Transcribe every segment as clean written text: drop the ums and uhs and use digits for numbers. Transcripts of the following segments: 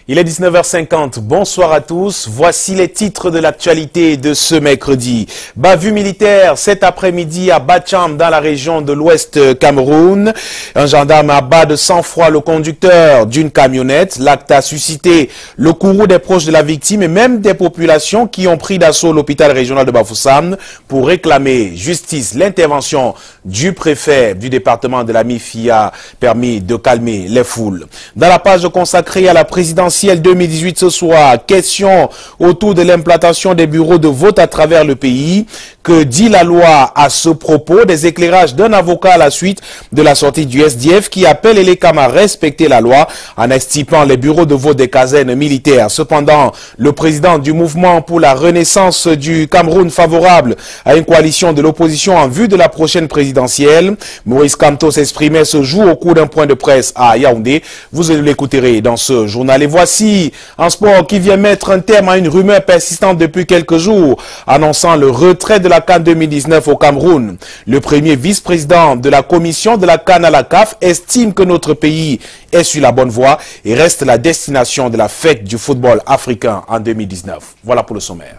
Il est 19h50, bonsoir à tous. Voici les titres de l'actualité de ce mercredi. Bavure militaire cet après-midi à Bacham dans la région de l'Ouest Cameroun. Un gendarme abat de sang-froid le conducteur d'une camionnette. L'acte a suscité le courroux des proches de la victime et même des populations qui ont pris d'assaut l'hôpital régional de Bafoussam pour réclamer justice. L'intervention du préfet du département de la MIFI a permis de calmer les foules. Dans la page consacrée à la présidentielle 2018 ce soir, question autour de l'implantation des bureaux de vote à travers le pays. Que dit la loi à ce propos? Des éclairages d'un avocat à la suite de la sortie du SDF qui appelle les CAM à respecter la loi en estipant les bureaux de vote des casernes militaires. Cependant, le président du mouvement pour la renaissance du Cameroun favorable à une coalition de l'opposition en vue de la prochaine présidentielle, Maurice Kamto s'exprimait ce jour au cours d'un point de presse à Yaoundé. Vous l'écouterez dans ce journal. Et voici un sport qui vient mettre un terme à une rumeur persistante depuis quelques jours, annonçant le retrait de la CAN 2019 au Cameroun. Le premier vice-président de la commission de la CAN à la CAF estime que notre pays est sur la bonne voie et reste la destination de la fête du football africain en 2019. Voilà pour le sommaire.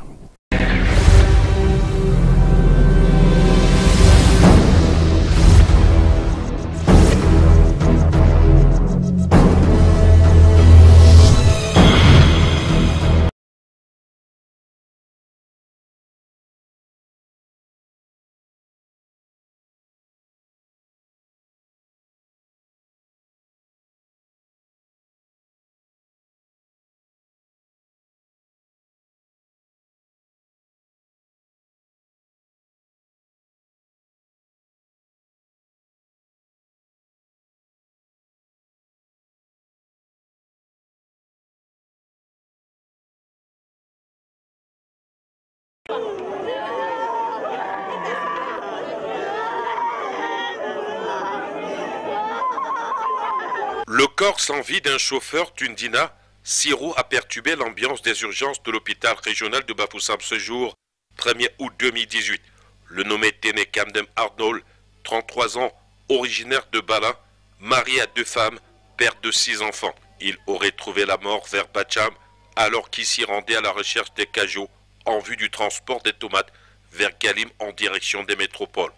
Le corps sans vie d'un chauffeur Tundina, Siro a perturbé l'ambiance des urgences de l'hôpital régional de Bafoussam ce jour, 1er août 2018. Le nommé Téné Kamdem Arnold, 33 ans, originaire de Balin, marié à 2 femmes, père de 6 enfants. Il aurait trouvé la mort vers Bacham alors qu'il s'y rendait à la recherche des cajots en vue du transport des tomates vers Galim en direction des métropoles.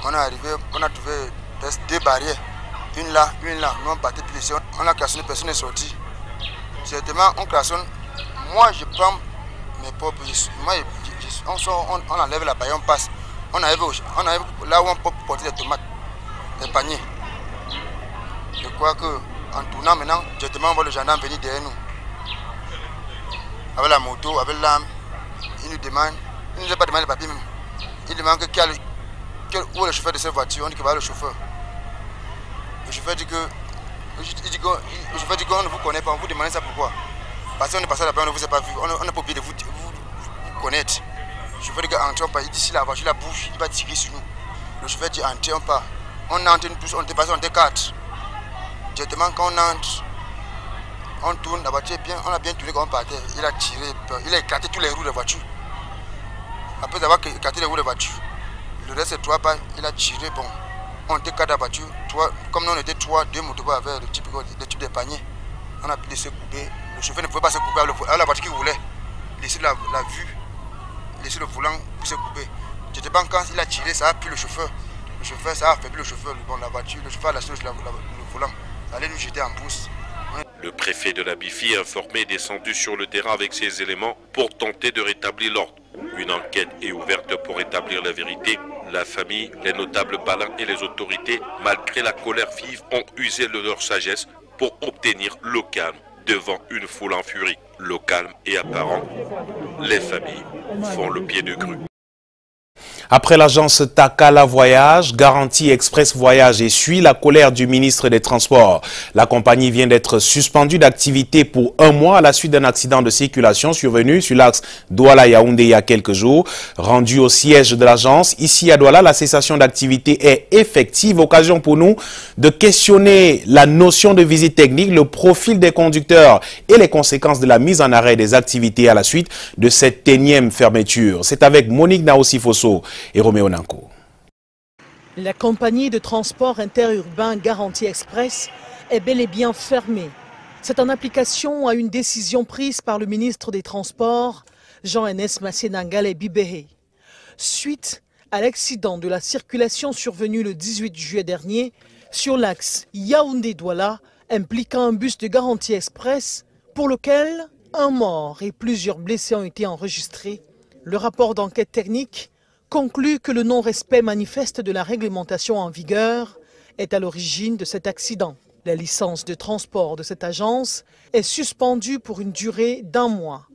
On est arrivé, on a trouvé 2 barrières. Une là, nous on battait plus, on a klaxonné, personne n'est sorti. Certainement, on klaxonne, moi je prends mes propres, on enlève la barrière, on passe. On arrive là où on peut porter les tomates, les paniers. Je crois qu'en tournant maintenant, directement on voit le gendarme venir derrière nous. Avec la moto, avec l'arme, il nous demande, il ne nous a pas demandé le papier même. Il demande où est le chauffeur de cette voiture, on dit qu'il va le chauffeur. Le chauffeur dit qu'on ne vous connaît pas, on vous demande ça pourquoi? Parce qu'on est passé là-bas, on ne vous a pas vu, on n'a pas oublié de vous connaître. Le chauffeur dit qu'entrons pas, il dit si la voiture la bouge, il va tirer sur nous. Le chauffeur dit entrons pas. On entre tous, on était passé, on était 4. Directement quand on entre, on tourne, la voiture est bien, on a bien tourné quand on partait. Il a tiré, il a écarté tous les roues de la voiture. Après avoir écarté les roues de la voiture, le reste c'est 3 pas, il a tiré, bon. On était 4 à la voiture, comme nous on était 3, 2 motos avec le type des paniers. On a pu laisser couper. Le chauffeur ne pouvait pas se couper avec la voiture qui roulait. Laisser la vue, laisser le volant pour se couper. J'étais pas quand il a tiré, ça a pris le chauffeur. Le chauffeur, ça a affaibli le chauffeur. Bon, la voiture, le chauffeur a lâché le volant. Ça allait nous jeter en brousse. Le préfet de la BIFI, informé, est descendu sur le terrain avec ses éléments pour tenter de rétablir l'ordre. Une enquête est ouverte pour établir la vérité. La famille, les notables Balin et les autorités, malgré la colère vive, ont usé de leur sagesse pour obtenir le calme devant une foule en furie. Le calme est apparent. Les familles font le pied de grue. Après l'agence Takala Voyage, Garantie Express Voyage essuie la colère du ministre des Transports. La compagnie vient d'être suspendue d'activité pour 1 mois à la suite d'un accident de circulation survenu sur l'axe Douala-Yaoundé il y a quelques jours. Rendu au siège de l'agence, ici à Douala, la cessation d'activité est effective. Occasion pour nous de questionner la notion de visite technique, le profil des conducteurs et les conséquences de la mise en arrêt des activités à la suite de cette énième fermeture. C'est avec Monique Naosi-Fosso et Roméo Nanko. La compagnie de transport interurbain Garantie Express est bel et bien fermée. C'est en application à une décision prise par le ministre des Transports, Jean-Enes Massénangale Bibehe. Suite à l'accident de la circulation survenu le 18 juillet dernier sur l'axe Yaoundé-Douala, impliquant un bus de garantie express pour lequel un mort et plusieurs blessés ont été enregistrés. Le rapport d'enquête technique conclut que le non-respect manifeste de la réglementation en vigueur est à l'origine de cet accident. La licence de transport de cette agence est suspendue pour une durée d'1 mois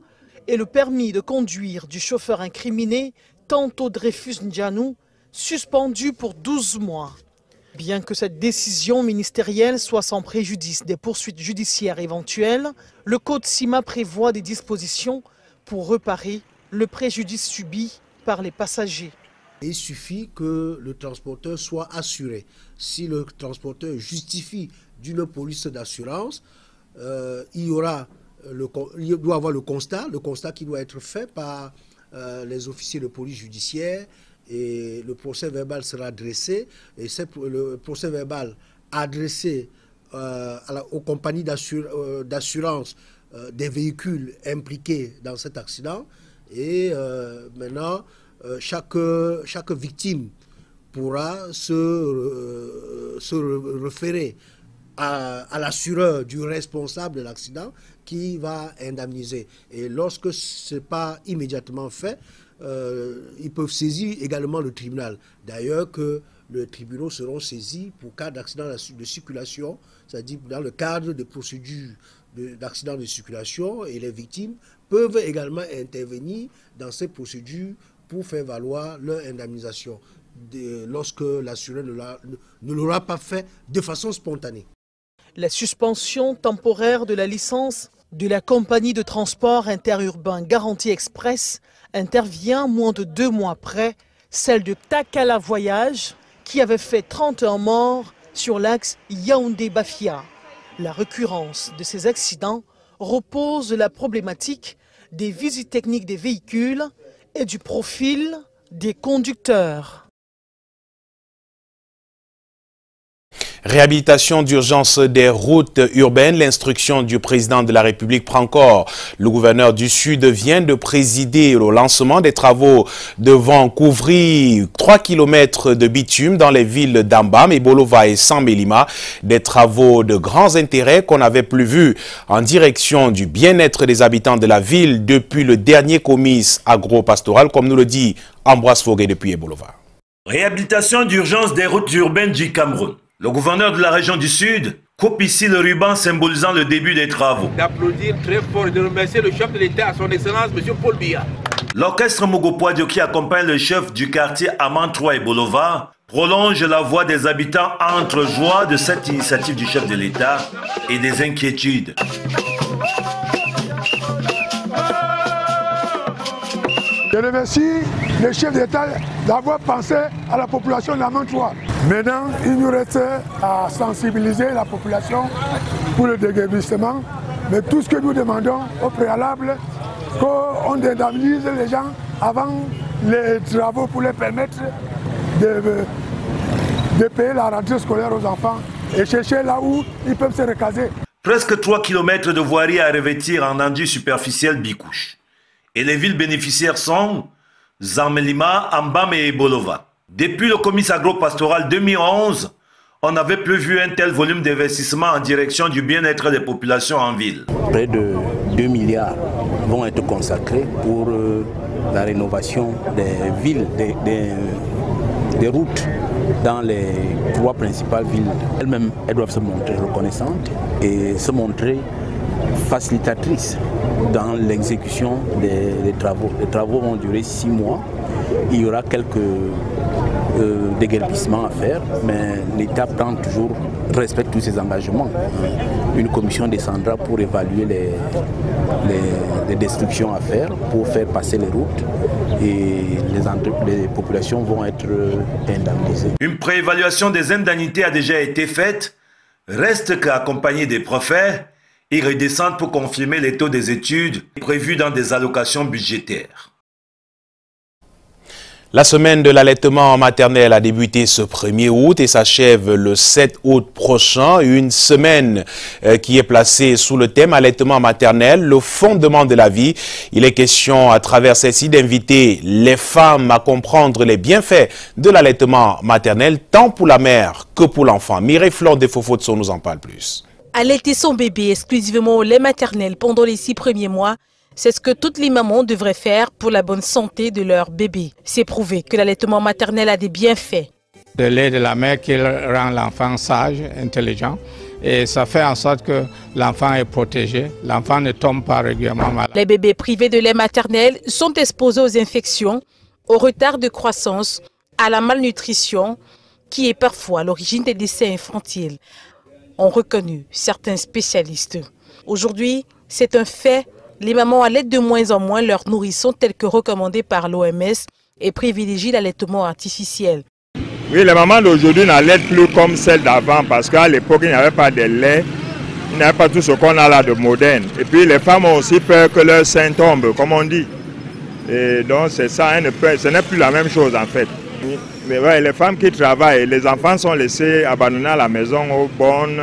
et le permis de conduire du chauffeur incriminé, Tanto Dreyfus Ndjanou, suspendu pour 12 mois. Bien que cette décision ministérielle soit sans préjudice des poursuites judiciaires éventuelles, le Code CIMA prévoit des dispositions pour réparer le préjudice subi par les passagers. Il suffit que le transporteur soit assuré. Si le transporteur justifie d'une police d'assurance, il doit avoir le constat qui doit être fait par les officiers de police judiciaire et le procès verbal sera dressé. Et le procès verbal adressé aux compagnies d'assurance des véhicules impliqués dans cet accident. Et maintenant, chaque victime pourra se référer à l'assureur du responsable de l'accident qui va indemniser. Et lorsque ce n'est pas immédiatement fait, ils peuvent saisir également le tribunal. D'ailleurs que les tribunaux seront saisis pour cas d'accident de circulation, c'est-à-dire dans le cadre de procédures d'accident de circulation, et les victimes peuvent également intervenir dans ces procédures pour faire valoir leur indemnisation lorsque l'assureur ne l'aura pas fait de façon spontanée. La suspension temporaire de la licence de la compagnie de transport interurbain Garantie Express intervient moins de 2 mois après celle de Takala Voyage qui avait fait 31 morts sur l'axe Yaoundé-Bafia. La récurrence de ces accidents repose sur la problématique des visites techniques des véhicules et du profil des conducteurs. Réhabilitation d'urgence des routes urbaines, l'instruction du président de la République prend corps. Le gouverneur du Sud vient de présider au lancement des travaux devant couvrir 3 km de bitume dans les villes d'Ambam, Ebolova et Sambelima. Des travaux de grands intérêts qu'on n'avait plus vus en direction du bien-être des habitants de la ville depuis le dernier comice agro-pastoral, comme nous le dit Ambroise Foguet depuis Ebolova. Réhabilitation d'urgence des routes urbaines du Cameroun. Le gouverneur de la région du Sud coupe ici le ruban symbolisant le début des travaux. D'applaudir très fort et de remercier le chef de l'État, à son excellence, M. Paul Biya. L'orchestre Mogopoadio qui accompagne le chef du quartier Amantroa et Bolova prolonge la voix des habitants entre joie de cette initiative du chef de l'État et des inquiétudes. Je remercie le chef d'État d'avoir pensé à la population d'Amantroa. Maintenant, il nous reste à sensibiliser la population pour le déguerpissement. Mais tout ce que nous demandons au préalable, qu'on indemnise les gens avant les travaux pour les permettre de payer la rentrée scolaire aux enfants et chercher là où ils peuvent se recaser. Presque 3 km de voirie à revêtir en enduit superficiel bicouche. Et les villes bénéficiaires sont Zamelima, Ambam et Ebolova. Depuis le comice agro-pastoral 2011, on n'avait plus vu un tel volume d'investissement en direction du bien-être des populations en ville. Près de 2 milliards vont être consacrés pour la rénovation des villes, des routes dans les 3 principales villes. Elles-mêmes, elles doivent se montrer reconnaissantes et se montrer facilitatrices dans l'exécution des travaux. Les travaux vont durer 6 mois. Il y aura quelques déguerpissements à faire, mais l'État respecte tous ses engagements. Une commission descendra pour évaluer les destructions à faire, pour faire passer les routes et les populations vont être indemnisées. Une préévaluation des indemnités a déjà été faite. Reste qu'à accompagner des préfets, ils redescendent pour confirmer les taux des études prévus dans des allocations budgétaires. La semaine de l'allaitement maternel a débuté ce 1er août et s'achève le 7 août prochain. Une semaine qui est placée sous le thème allaitement maternel, le fondement de la vie. Il est question à travers celle-ci d'inviter les femmes à comprendre les bienfaits de l'allaitement maternel, tant pour la mère que pour l'enfant. Mireille Flore de Fofotso nous en parle plus. Allaiter son bébé exclusivement au lait maternel pendant les 6 premiers mois, c'est ce que toutes les mamans devraient faire pour la bonne santé de leur bébé. C'est prouvé que l'allaitement maternel a des bienfaits. Le lait de la mère qui rend l'enfant sage, intelligent, et ça fait en sorte que l'enfant est protégé, l'enfant ne tombe pas régulièrement malade. Les bébés privés de lait maternel sont exposés aux infections, au retard de croissance, à la malnutrition, qui est parfois à l'origine des décès infantiles, ont reconnu certains spécialistes. Aujourd'hui, c'est un fait. Les mamans allaitent de moins en moins leurs nourrissons tels que recommandés par l'OMS et privilégient l'allaitement artificiel. Oui, les mamans d'aujourd'hui n'allaitent plus comme celles d'avant parce qu'à l'époque, il n'y avait pas de lait, il n'y avait pas tout ce qu'on a là de moderne. Et puis les femmes ont aussi peur que leur sein tombe, comme on dit. Et donc c'est ça, ce n'est plus la même chose en fait. Mais ouais, les femmes qui travaillent, les enfants sont laissés abandonnés à la maison, aux bonnes,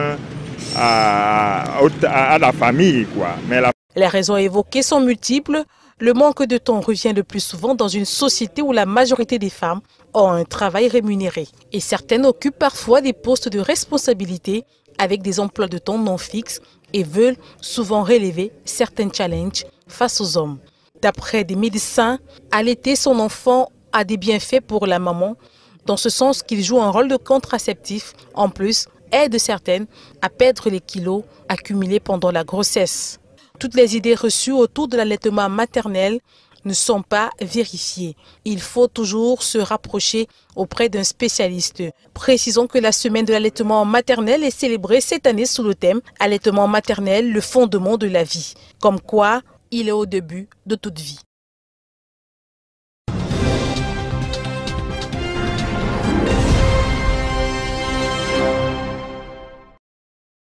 à la famille, quoi. Mais les raisons évoquées sont multiples. Le manque de temps revient le plus souvent dans une société où la majorité des femmes ont un travail rémunéré. Et certaines occupent parfois des postes de responsabilité avec des emplois de temps non fixes et veulent souvent relever certains challenges face aux hommes. D'après des médecins, allaiter son enfant a des bienfaits pour la maman, dans ce sens qu'il joue un rôle de contraceptif. En plus, aide certaines à perdre les kilos accumulés pendant la grossesse. Toutes les idées reçues autour de l'allaitement maternel ne sont pas vérifiées. Il faut toujours se rapprocher auprès d'un spécialiste. Précisons que la semaine de l'allaitement maternel est célébrée cette année sous le thème « Allaitement maternel, le fondement de la vie ». Comme quoi, il est au début de toute vie.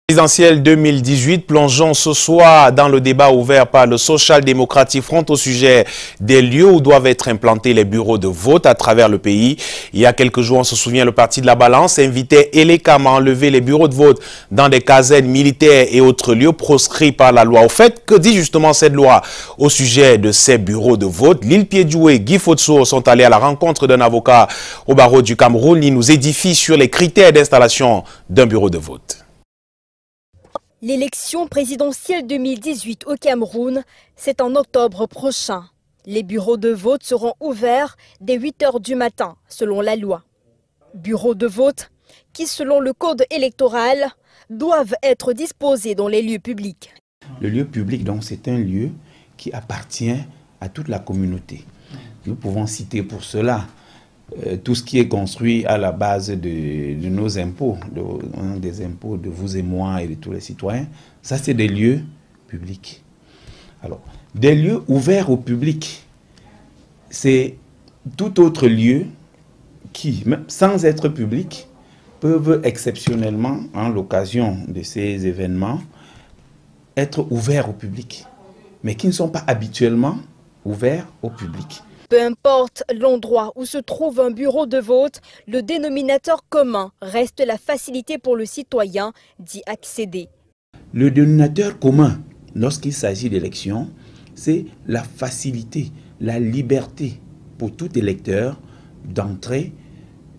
Présidentielle 2018, plongeons ce soir dans le débat ouvert par le Social Democratic Front au sujet des lieux où doivent être implantés les bureaux de vote à travers le pays. Il y a quelques jours, on se souvient, le Parti de la Balance invitait Elekam à enlever les bureaux de vote dans des casernes militaires et autres lieux proscrits par la loi. Au fait, que dit justement cette loi au sujet de ces bureaux de vote? Lil Piedjoué et Guy Fotso sont allés à la rencontre d'un avocat au barreau du Cameroun. Il nous édifie sur les critères d'installation d'un bureau de vote. L'élection présidentielle 2018 au Cameroun, c'est en octobre prochain. Les bureaux de vote seront ouverts dès 8 h du matin, selon la loi. Bureaux de vote qui, selon le code électoral, doivent être disposés dans les lieux publics. Le lieu public, donc, c'est un lieu qui appartient à toute la communauté. Nous pouvons citer pour cela tout ce qui est construit à la base de nos impôts, des impôts de vous et moi et de tous les citoyens. Ça, c'est des lieux publics. Alors, des lieux ouverts au public, c'est tout autre lieu qui, même sans être public, peuvent exceptionnellement, en l'occasion de ces événements, être ouverts au public, mais qui ne sont pas habituellement ouverts au public. Peu importe l'endroit où se trouve un bureau de vote, le dénominateur commun reste la facilité pour le citoyen d'y accéder. Le dénominateur commun, lorsqu'il s'agit d'élections, c'est la facilité, la liberté pour tout électeur d'entrer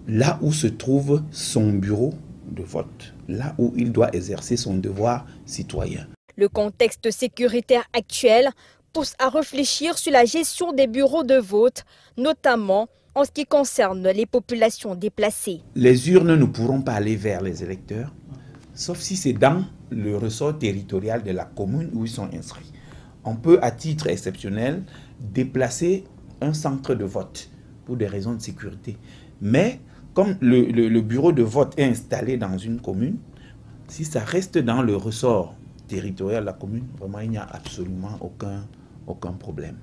là où se trouve son bureau de vote, là où il doit exercer son devoir citoyen. Le contexte sécuritaire actuel pousse à réfléchir sur la gestion des bureaux de vote, notamment en ce qui concerne les populations déplacées. Les urnes ne pourront pas aller vers les électeurs, sauf si c'est dans le ressort territorial de la commune où ils sont inscrits. On peut, à titre exceptionnel, déplacer un centre de vote pour des raisons de sécurité. Mais comme le bureau de vote est installé dans une commune, si ça reste dans le ressort territorial de la commune, vraiment il n'y a absolument aucun problème.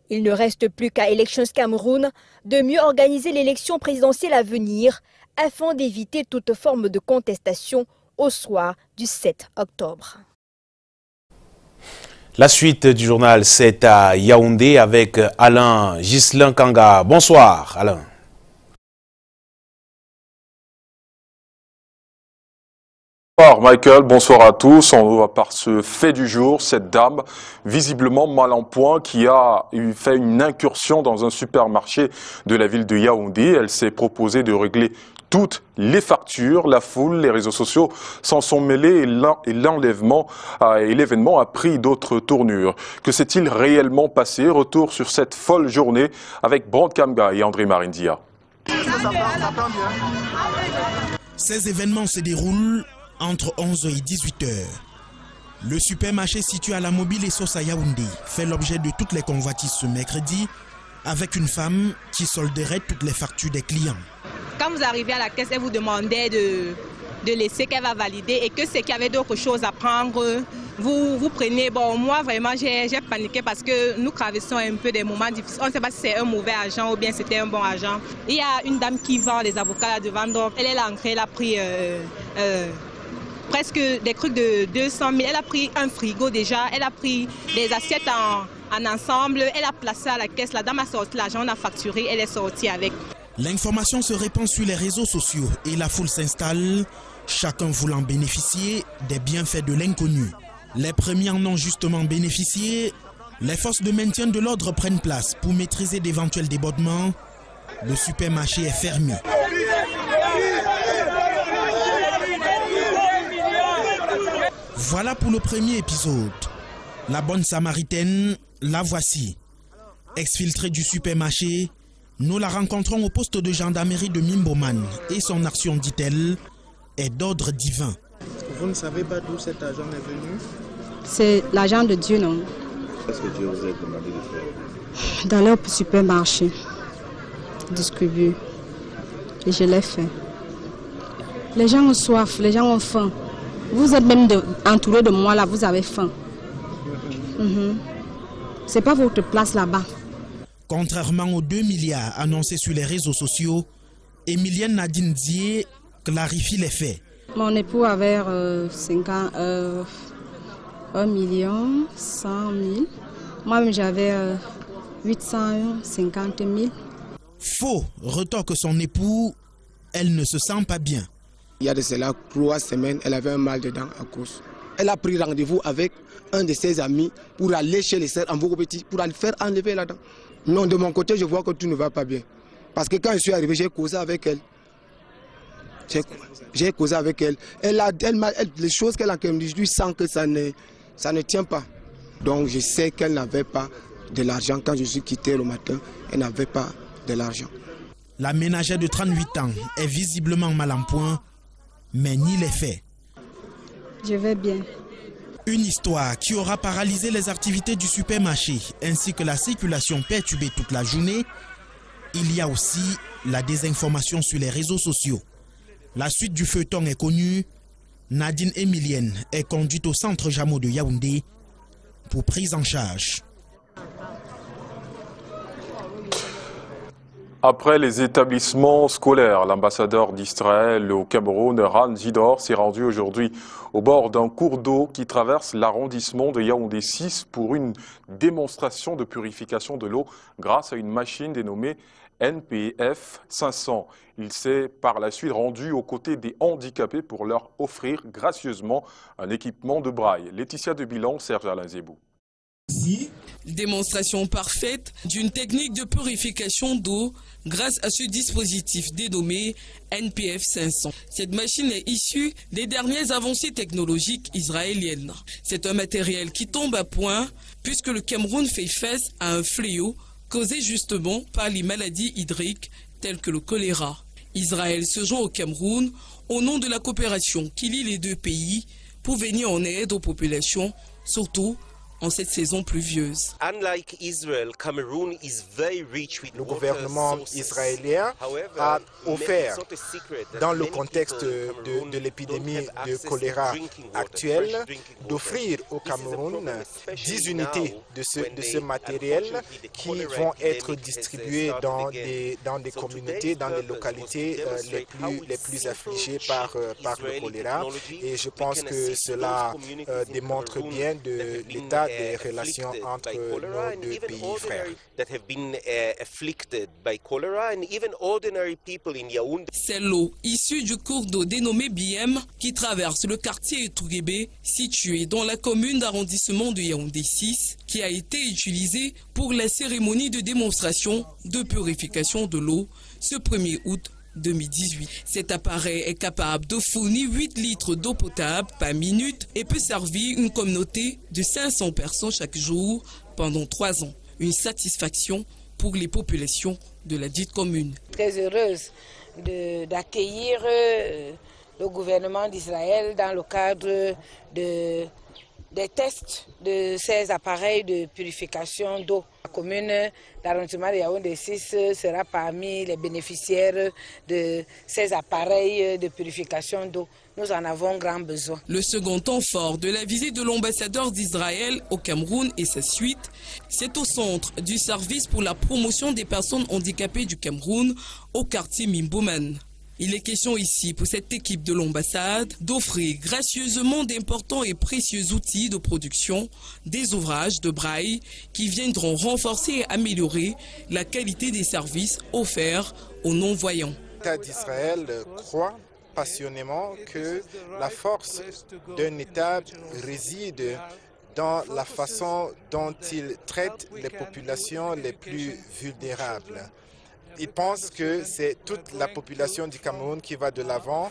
Il ne reste plus qu'à Elections Cameroun de mieux organiser l'élection présidentielle à venir afin d'éviter toute forme de contestation au soir du 7 octobre. La suite du journal, c'est à Yaoundé avec Alain Ghislain Kanga. Bonsoir Alain. Bonsoir Michael, bonsoir à tous. On va par ce fait du jour, cette dame visiblement mal en point qui a fait une incursion dans un supermarché de la ville de Yaoundé. Elle s'est proposée de régler toutes les factures, la foule, les réseaux sociaux s'en sont mêlés et l'événement a pris d'autres tournures. Que s'est-il réellement passé? Retour sur cette folle journée avec Brand Kamga et André Marindia. Ces événements se déroulent entre 11h et 18h. Le supermarché situé à la Mobile et Sauce à Yaoundé fait l'objet de toutes les convoitises ce mercredi avec une femme qui solderait toutes les factures des clients. Quand vous arrivez à la caisse, elle vous demandait de laisser qu'elle va valider et que c'est qu'il y avait d'autres choses à prendre, vous prenez. Bon, moi vraiment j'ai paniqué parce que nous traversons un peu des moments difficiles. On ne sait pas si c'est un mauvais agent ou bien c'était un bon agent. Il y a une dame qui vend les avocats là devant, donc elle est entrée, elle a pris presque des trucs de 200 000. Elle a pris un frigo déjà, elle a pris des assiettes en ensemble, elle a placé à la caisse, la dame a sorti l'argent, on a facturé, elle est sortie avec. L'information se répand sur les réseaux sociaux et la foule s'installe, chacun voulant bénéficier des bienfaits de l'inconnu. Les premiers en ont justement bénéficié. Les forces de maintien de l'ordre prennent place pour maîtriser d'éventuels débordements. Le supermarché est fermé. Voilà pour le premier épisode. La bonne samaritaine, la voici. Exfiltrée du supermarché, nous la rencontrons au poste de gendarmerie de Mimboman et son action, dit-elle, est d'ordre divin. Vous ne savez pas d'où cet argent est venu? C'est l'argent de Dieu, non? Qu'est-ce que Dieu vous a demandé de faire? Dans leur supermarché, distribuer. Et je l'ai fait. Les gens ont soif, les gens ont faim. Vous êtes même entouré de moi là, vous avez faim. C'est pas votre place là-bas. Contrairement aux 2 milliards annoncés sur les réseaux sociaux, Emilienne Nadine Dié clarifie les faits. Mon époux avait 1 million 100 000. Moi-même j'avais 850 000. Faux, retorque son époux, elle ne se sent pas bien. Il y a de cela 3 semaines, elle avait un mal de dents à cause. Elle a pris rendez-vous avec un de ses amis pour aller chez les sœurs en Petit pour aller faire enlever la dent. Non, de mon côté, je vois que tout ne va pas bien. Parce que quand je suis arrivé, j'ai causé avec elle. J'ai causé avec elle. Les choses qu'elle a dit, je sens que ça ne tient pas. Donc je sais qu'elle n'avait pas de l'argent. Quand je suis quitté le matin, elle n'avait pas de l'argent. La ménagère de 38 ans est visiblement mal en point, mais nie les faits. Je vais bien. Une histoire qui aura paralysé les activités du supermarché ainsi que la circulation perturbée toute la journée. Il y a aussi la désinformation sur les réseaux sociaux. La suite du feuilleton est connue. Nadine Emilienne est conduite au centre Jamo de Yaoundé pour prise en charge. Après les établissements scolaires, l'ambassadeur d'Israël au Cameroun, Ran Zidor, s'est rendu aujourd'hui au bord d'un cours d'eau qui traverse l'arrondissement de Yaoundé 6 pour une démonstration de purification de l'eau grâce à une machine dénommée NPF 500. Il s'est par la suite rendu aux côtés des handicapés pour leur offrir gracieusement un équipement de braille. Laetitia de Bilan, Serge Alain Zébou. Démonstration parfaite d'une technique de purification d'eau grâce à ce dispositif dénommé NPF 500. Cette machine est issue des dernières avancées technologiques israéliennes. C'est un matériel qui tombe à point puisque le Cameroun fait face à un fléau causé justement par les maladies hydriques telles que le choléra. Israël se joint au Cameroun au nom de la coopération qui lie les deux pays pour venir en aide aux populations, surtout en cette saison pluvieuse. Le gouvernement israélien a offert, dans le contexte de l'épidémie de choléra actuelle, d'offrir au Cameroun 10 unités de ce matériel qui vont être distribuées dans des communautés, dans les localités les plus affligées par le choléra. Et je pense que cela démontre bien l'état des relations entre nos deux pays frères. C'est l'eau issue du cours d'eau dénommé Biem qui traverse le quartier Touguébé, situé dans la commune d'arrondissement de Yaoundé 6, qui a été utilisée pour la cérémonie de démonstration de purification de l'eau ce 1er août 2018. Cet appareil est capable de fournir 8 litres d'eau potable par minute et peut servir une communauté de 500 personnes chaque jour pendant 3 ans. Une satisfaction pour les populations de la dite commune. Très heureuse d'accueillir le gouvernement d'Israël dans le cadre des tests de ces appareils de purification d'eau. La commune d'arrondissement de Yaoundé 6 sera parmi les bénéficiaires de ces appareils de purification d'eau. Nous en avons grand besoin. Le second temps fort de la visite de l'ambassadeur d'Israël au Cameroun et sa suite, c'est au centre du service pour la promotion des personnes handicapées du Cameroun au quartier Mimboman. Il est question ici pour cette équipe de l'ambassade d'offrir gracieusement d'importants et précieux outils de production, des ouvrages de braille qui viendront renforcer et améliorer la qualité des services offerts aux non-voyants. L'État d'Israël croit passionnément que la force d'un État réside dans la façon dont il traite les populations les plus vulnérables. Il pense que c'est toute la population du Cameroun qui va de l'avant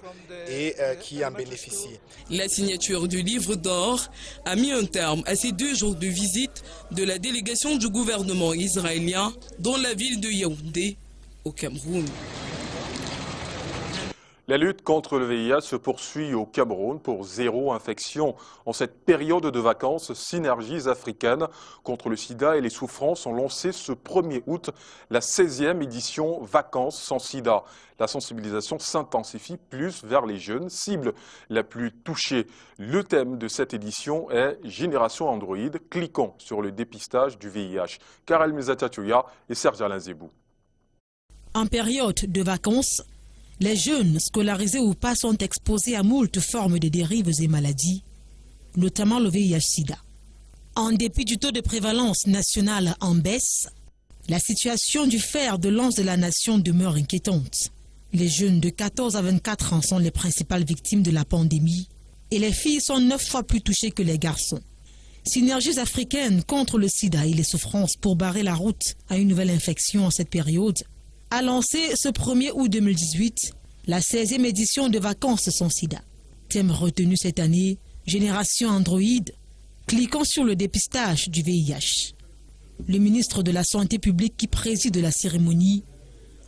et qui en bénéficie. La signature du livre d'or a mis un terme à ces 2 jours de visite de la délégation du gouvernement israélien dans la ville de Yaoundé, au Cameroun. La lutte contre le VIH se poursuit au Cameroun pour 0 infection. En cette période de vacances, Synergies africaines contre le sida et les souffrances ont lancé ce 1er août la 16e édition Vacances sans sida. La sensibilisation s'intensifie plus vers les jeunes, cible la plus touchée. Le thème de cette édition est Génération Android. Cliquons sur le dépistage du VIH. Karel Mezatatuya et Serge Alain Zebou. En période de vacances, les jeunes, scolarisés ou pas, sont exposés à moult formes de dérives et maladies, notamment le VIH-Sida. En dépit du taux de prévalence nationale en baisse, la situation du fer de lance de la nation demeure inquiétante. Les jeunes de 14 à 24 ans sont les principales victimes de la pandémie et les filles sont 9 fois plus touchées que les garçons. Synergies africaines contre le sida et les souffrances pour barrer la route à une nouvelle infection en cette période a lancé ce 1er août 2018 la 16e édition de Vacances sans sida. Thème retenu cette année, Génération Android, cliquant sur le dépistage du VIH. Le ministre de la Santé publique qui préside la cérémonie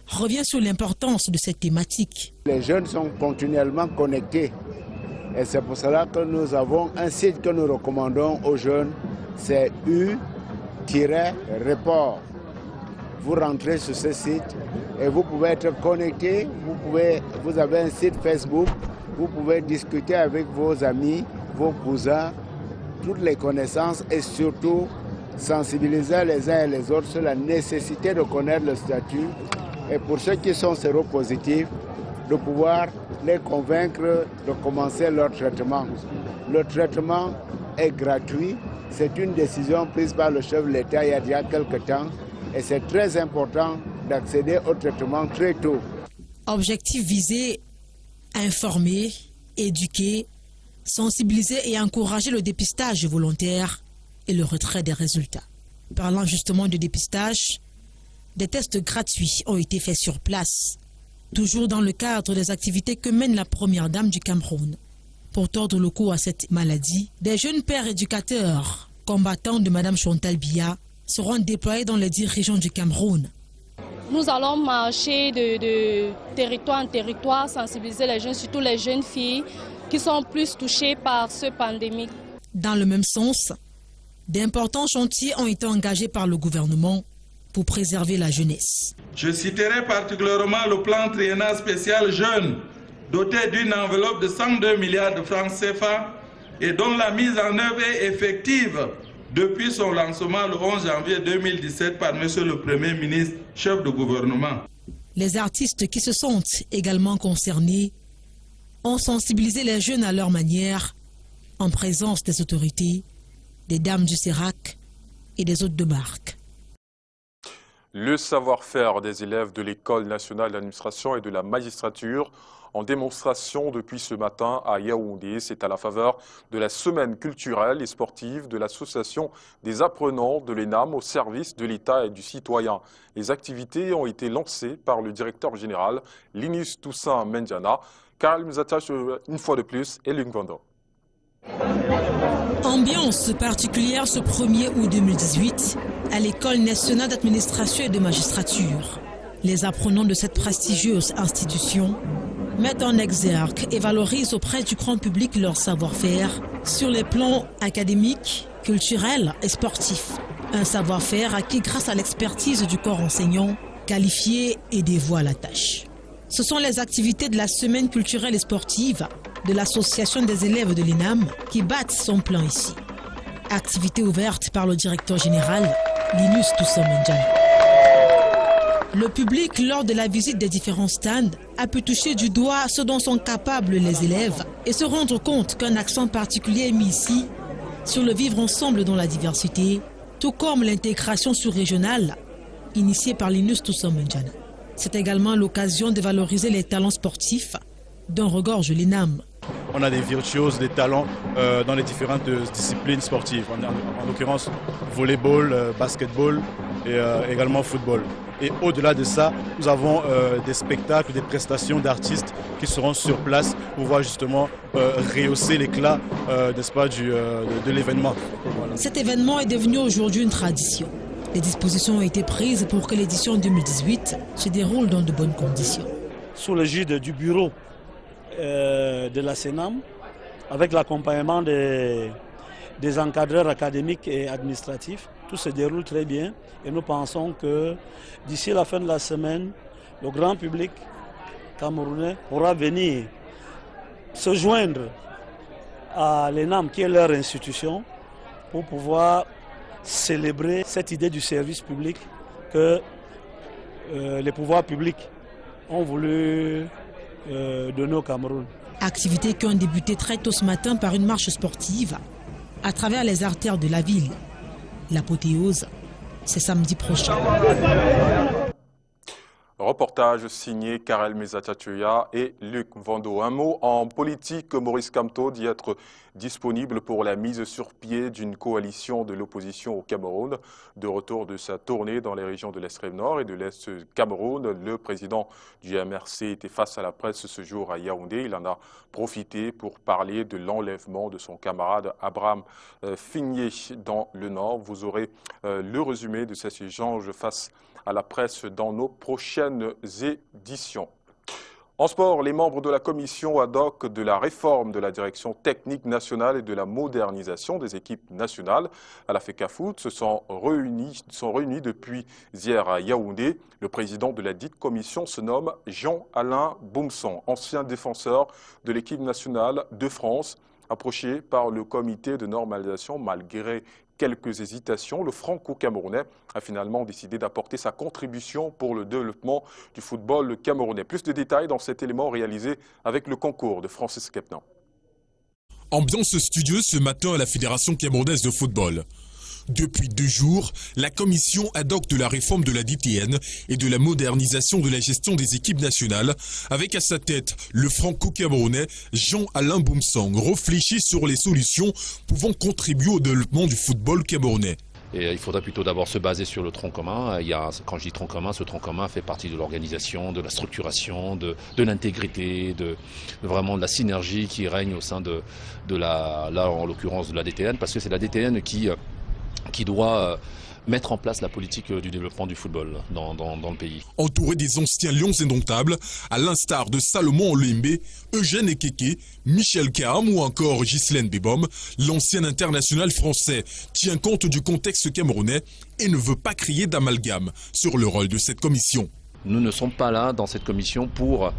revient sur l'importance de cette thématique. Les jeunes sont continuellement connectés et c'est pour cela que nous avons un site que nous recommandons aux jeunes, c'est U-Report. Vous rentrez sur ce site et vous pouvez être connecté, vous avez un site Facebook, vous pouvez discuter avec vos amis, vos cousins, toutes les connaissances et surtout sensibiliser les uns et les autres sur la nécessité de connaître le statut et pour ceux qui sont séropositifs, de pouvoir les convaincre de commencer leur traitement. Le traitement est gratuit, c'est une décision prise par le chef de l'État il y a déjà quelque temps. Et c'est très important d'accéder au traitement très tôt. Objectif visé, informer, éduquer, sensibiliser et encourager le dépistage volontaire et le retrait des résultats. Parlant justement de dépistage, des tests gratuits ont été faits sur place, toujours dans le cadre des activités que mène la première dame du Cameroun. Pour tordre le cou à cette maladie, des jeunes pères éducateurs, combattants de Mme Chantal Biya, seront déployés dans les 10 régions du Cameroun. Nous allons marcher de territoire en territoire, sensibiliser les jeunes, surtout les jeunes filles qui sont plus touchées par cette pandémie. Dans le même sens, d'importants chantiers ont été engagés par le gouvernement pour préserver la jeunesse. Je citerai particulièrement le plan triennal spécial jeune, doté d'une enveloppe de 102 milliards de francs CFA et dont la mise en œuvre est effective depuis son lancement le 11 janvier 2017 par M. le Premier ministre, chef de gouvernement. Les artistes qui se sentent également concernés ont sensibilisé les jeunes à leur manière, en présence des autorités, des dames du Sérac et des hôtes de marque. Le savoir-faire des élèves de l'École nationale d'administration et de la magistrature en démonstration depuis ce matin à Yaoundé. C'est à la faveur de la semaine culturelle et sportive de l'Association des apprenants de l'ENAM au service de l'État et du citoyen. Les activités ont été lancées par le directeur général Linus Toussaint Mendiana. Car elle nous attache une fois de plus et Lungwando. Ambiance particulière ce 1er août 2018 à l'École nationale d'administration et de magistrature. Les apprenants de cette prestigieuse institution mettent en exergue et valorisent auprès du grand public leur savoir-faire sur les plans académiques, culturels et sportifs. Un savoir-faire acquis grâce à l'expertise du corps enseignant, qualifié et dévoué à la tâche. Ce sont les activités de la semaine culturelle et sportive de l'association des élèves de l'ENAM qui battent son plein ici. Activité ouverte par le directeur général, Linus Toussaint Mendiana. Le public, lors de la visite des différents stands, a pu toucher du doigt ce dont sont capables les élèves et se rendre compte qu'un accent particulier est mis ici sur le vivre ensemble dans la diversité, tout comme l'intégration sous-régionale initiée par Linus Toussaint Mendiana. C'est également l'occasion de valoriser les talents sportifs dont regorge l'ENAM. On a des virtuoses, des talents dans les différentes disciplines sportives, en l'occurrence volleyball, basketball et également football. Et au-delà de ça, nous avons des spectacles, des prestations d'artistes qui seront sur place pour voir justement rehausser l'éclat n'est-ce pas, de l'événement. Voilà. Cet événement est devenu aujourd'hui une tradition. Les dispositions ont été prises pour que l'édition 2018 se déroule dans de bonnes conditions. Sous l'égide du bureau de la CENAM, avec l'accompagnement des encadreurs académiques et administratifs, tout se déroule très bien et nous pensons que d'ici la fin de la semaine, le grand public camerounais pourra venir se joindre à l'ENAM, qui est leur institution, pour pouvoir célébrer cette idée du service public que les pouvoirs publics ont voulu donner au Cameroun. Activités qui ont débuté très tôt ce matin par une marche sportive à travers les artères de la ville. L'apothéose, c'est samedi prochain. Reportage signé Karel Mesatatuya et Luc Vando. Un mot en politique, Maurice Kamto dit être disponible pour la mise sur pied d'une coalition de l'opposition au Cameroun. De retour de sa tournée dans les régions de l'extrême nord et de l'est Cameroun, le président du MRC était face à la presse ce jour à Yaoundé. Il en a profité pour parler de l'enlèvement de son camarade Abraham Figné dans le nord. Vous aurez le résumé de cet échange face à la presse dans nos prochaines éditions. En sport, les membres de la commission ad hoc de la réforme de la direction technique nationale et de la modernisation des équipes nationales à la FECAFOOT se sont réunis depuis hier à Yaoundé. Le président de la dite commission se nomme Jean-Alain Boumson, ancien défenseur de l'équipe nationale de France. Approché par le comité de normalisation malgré quelques hésitations, le franco-camerounais a finalement décidé d'apporter sa contribution pour le développement du football camerounais. Plus de détails dans cet élément réalisé avec le concours de Francis Kepnan. Ambiance studieuse ce matin à la Fédération camerounaise de football. Depuis 2 jours, la commission ad hoc de la réforme de la DTN et de la modernisation de la gestion des équipes nationales, avec à sa tête le franco-camerounais Jean-Alain Boumsong, réfléchit sur les solutions pouvant contribuer au développement du football camerounais. Et il faudra plutôt d'abord se baser sur le tronc commun. Quand je dis tronc commun, ce tronc commun fait partie de l'organisation, de la structuration, de l'intégrité, vraiment de la synergie qui règne au sein de là en l'occurrence de la DTN, parce que c'est la DTN qui doit mettre en place la politique du développement du football dans le pays. Entouré des anciens lions indomptables, à l'instar de Salomon Olembe, Eugène Ekeke, Michel Kaham ou encore Ghislaine Bebom, l'ancien international français tient compte du contexte camerounais et ne veut pas crier d'amalgame sur le rôle de cette commission. Nous ne sommes pas là dans cette commission pour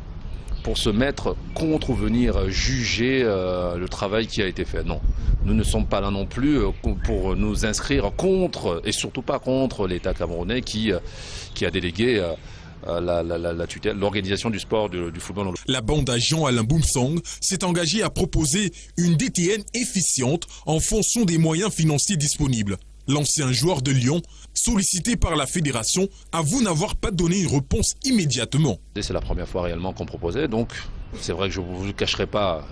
se mettre contre ou venir juger le travail qui a été fait. Non, nous ne sommes pas là non plus pour nous inscrire contre, et surtout pas contre l'État camerounais qui a délégué l'organisation du sport du football. La bande à Jean-Alain Boumsong s'est engagée à proposer une DTN efficiente en fonction des moyens financiers disponibles. L'ancien joueur de Lyon, sollicité par la fédération, avoue n'avoir pas donné une réponse immédiatement. C'est la première fois réellement qu'on proposait, donc c'est vrai que je ne vous le cacherai pas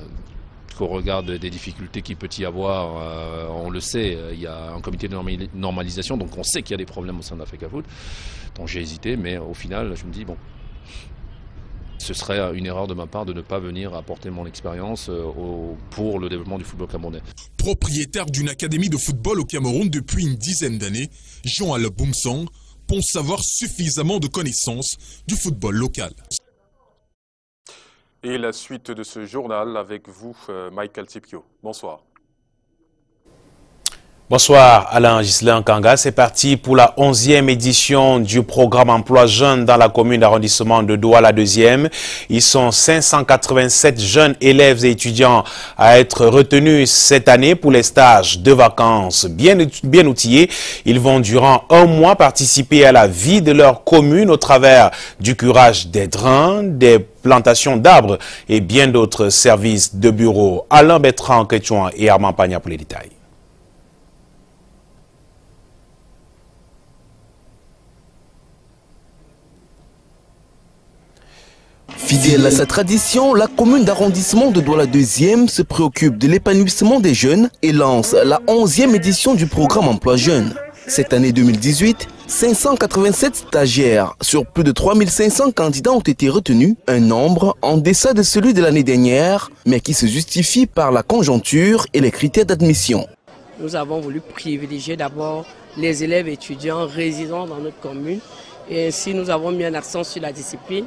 qu'au regard des difficultés qu'il peut y avoir, on le sait, il y a un comité de normalisation, donc on sait qu'il y a des problèmes au sein d'Africa Foot. Donc j'ai hésité, mais au final, je me dis, bon, ce serait une erreur de ma part de ne pas venir apporter mon expérience pour le développement du football camerounais. Propriétaire d'une académie de football au Cameroun depuis une dizaine d'années, Jean-Alain Boumsong pense avoir suffisamment de connaissances du football local. Et la suite de ce journal avec vous, Michael Tipio. Bonsoir. Bonsoir Alain Ghislain Kanga, c'est parti pour la 11e édition du programme Emploi Jeunes dans la commune d'arrondissement de Douala 2e. Ils sont 587 jeunes élèves et étudiants à être retenus cette année pour les stages de vacances bien outillés. Ils vont durant un mois participer à la vie de leur commune au travers du curage des drains, des plantations d'arbres et bien d'autres services de bureau. Alain Bertrand Ketchouan et Armand Pagna pour les détails. Fidèle à sa tradition, la commune d'arrondissement de Douala 2e se préoccupe de l'épanouissement des jeunes et lance la 11e édition du programme Emploi Jeunes. Cette année 2018, 587 stagiaires sur plus de 3500 candidats ont été retenus, un nombre en deçà de celui de l'année dernière, mais qui se justifie par la conjoncture et les critères d'admission. Nous avons voulu privilégier d'abord les élèves étudiants résidant dans notre commune et ainsi nous avons mis un accent sur la discipline.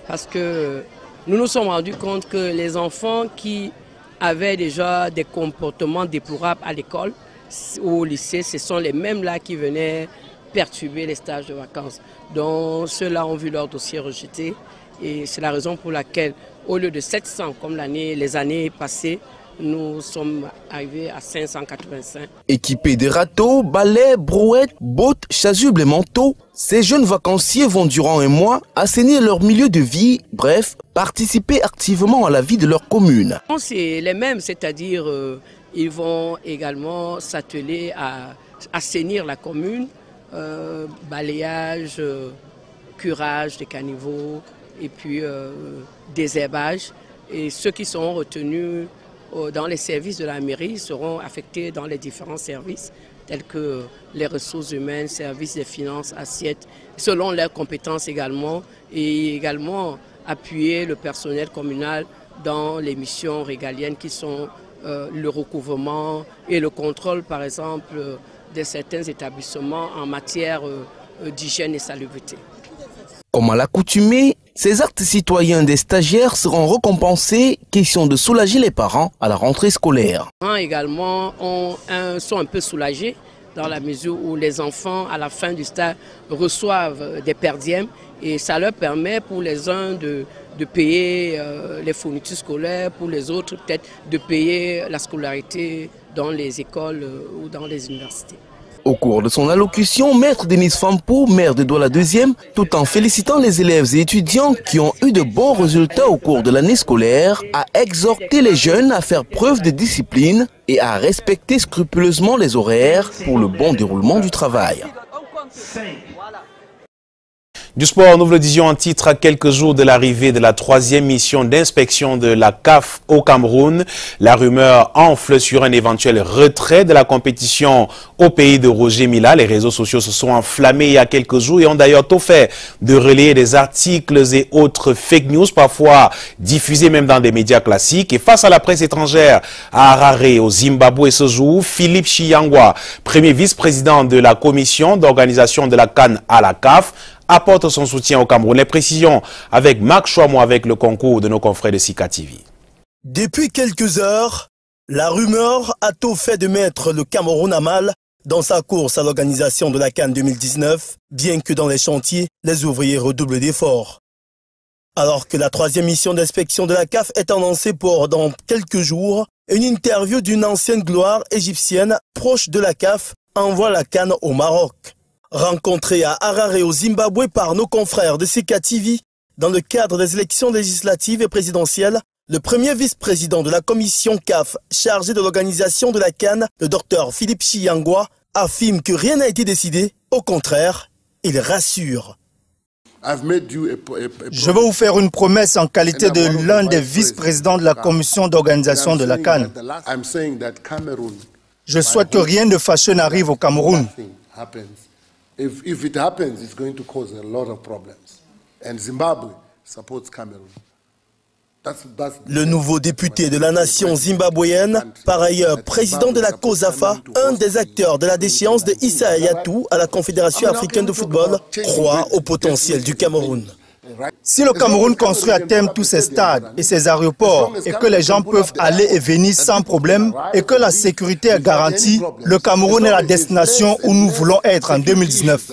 Parce que nous nous sommes rendus compte que les enfants qui avaient déjà des comportements déplorables à l'école ou au lycée, ce sont les mêmes là qui venaient perturber les stages de vacances. Donc ceux-là ont vu leur dossier rejeté et c'est la raison pour laquelle au lieu de 700 comme les années passées, nous sommes arrivés à 585. Équipés de râteaux, balais, brouettes, bottes, chasubles et manteaux, ces jeunes vacanciers vont durant un mois assainir leur milieu de vie, bref, participer activement à la vie de leur commune. C'est les mêmes, c'est-à-dire ils vont également s'atteler à assainir la commune, balayage, curage des caniveaux et puis désherbage. Et ceux qui seront retenus dans les services de la mairie seront affectés dans les différents services tels que les ressources humaines, services des finances, assiettes, selon leurs compétences également, et également appuyer le personnel communal dans les missions régaliennes qui sont le recouvrement et le contrôle par exemple de certains établissements en matière d'hygiène et salubrité. Comme à l'accoutumée, ces actes citoyens des stagiaires seront récompensés, question de soulager les parents à la rentrée scolaire. Également, sont un peu soulagés dans la mesure où les enfants, à la fin du stage, reçoivent des perdièmes et ça leur permet pour les uns de payer les fournitures scolaires, pour les autres peut-être de payer la scolarité dans les écoles ou dans les universités. Au cours de son allocution, Maître Denise Fampo, maire de Douala 2e, tout en félicitant les élèves et étudiants qui ont eu de bons résultats au cours de l'année scolaire, a exhorté les jeunes à faire preuve de discipline et à respecter scrupuleusement les horaires pour le bon déroulement du travail. Du sport, nous vous le disions en titre à quelques jours de l'arrivée de la 3e mission d'inspection de la CAF au Cameroun. La rumeur enfle sur un éventuel retrait de la compétition au pays de Roger Mila. Les réseaux sociaux se sont enflammés il y a quelques jours et ont d'ailleurs tout fait de relayer des articles et autres fake news, parfois diffusés même dans des médias classiques. Et face à la presse étrangère à Harare, au Zimbabwe ce jour, Philippe Chiyangwa, premier vice-président de la commission d'organisation de la CAN à la CAF, apporte son soutien au Cameroun. Les précisions avec Marc Chouamou avec le concours de nos confrères de Sika TV. Depuis quelques heures, la rumeur a tout fait de mettre le Cameroun à mal dans sa course à l'organisation de la CAN 2019, bien que dans les chantiers, les ouvriers redoublent d'efforts. Alors que la 3e mission d'inspection de la CAF est annoncée pour dans quelques jours, une interview d'une ancienne gloire égyptienne proche de la CAF envoie la CAN au Maroc. Rencontré à Harare au Zimbabwe par nos confrères de Sika TV, dans le cadre des élections législatives et présidentielles, le premier vice-président de la commission CAF chargé de l'organisation de la CAN, le docteur Philippe Chiyangwa, affirme que rien n'a été décidé. Au contraire, il rassure. Je vais vous faire une promesse en qualité de l'un des vice-présidents de la commission d'organisation de la CAN. Je souhaite que rien de fâcheux n'arrive au Cameroun. Le nouveau député de la nation zimbabwéenne, par ailleurs président de la COSAFA, un des acteurs de la déchéance de Issa Hayatou à la Confédération africaine de football, croit au potentiel du Cameroun. Si le Cameroun construit à terme tous ses stades et ses aéroports et que les gens peuvent aller et venir sans problème et que la sécurité est garantie, le Cameroun est la destination où nous voulons être en 2019.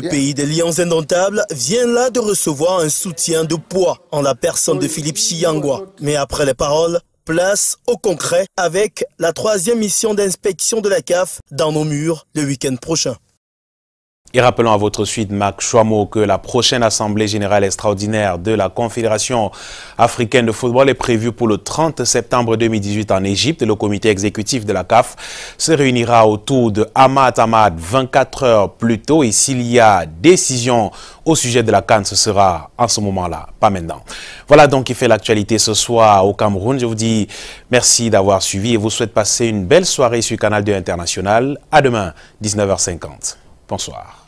Le pays des lions indomptables vient là de recevoir un soutien de poids en la personne de Philippe Chiyangwa. Mais après les paroles, place au concret avec la 3e mission d'inspection de la CAF dans nos murs le week-end prochain. Et rappelons à votre suite, Marc Chouamau, que la prochaine Assemblée générale extraordinaire de la Confédération africaine de football est prévue pour le 30 septembre 2018 en Égypte. Le comité exécutif de la CAF se réunira autour de Ahmad Ahmad 24 heures plus tôt. Et s'il y a décision au sujet de la CAN, ce sera en ce moment-là, pas maintenant. Voilà donc qui fait l'actualité ce soir au Cameroun. Je vous dis merci d'avoir suivi et vous souhaite passer une belle soirée sur Canal 2 International. À demain, 19h50. Bonsoir.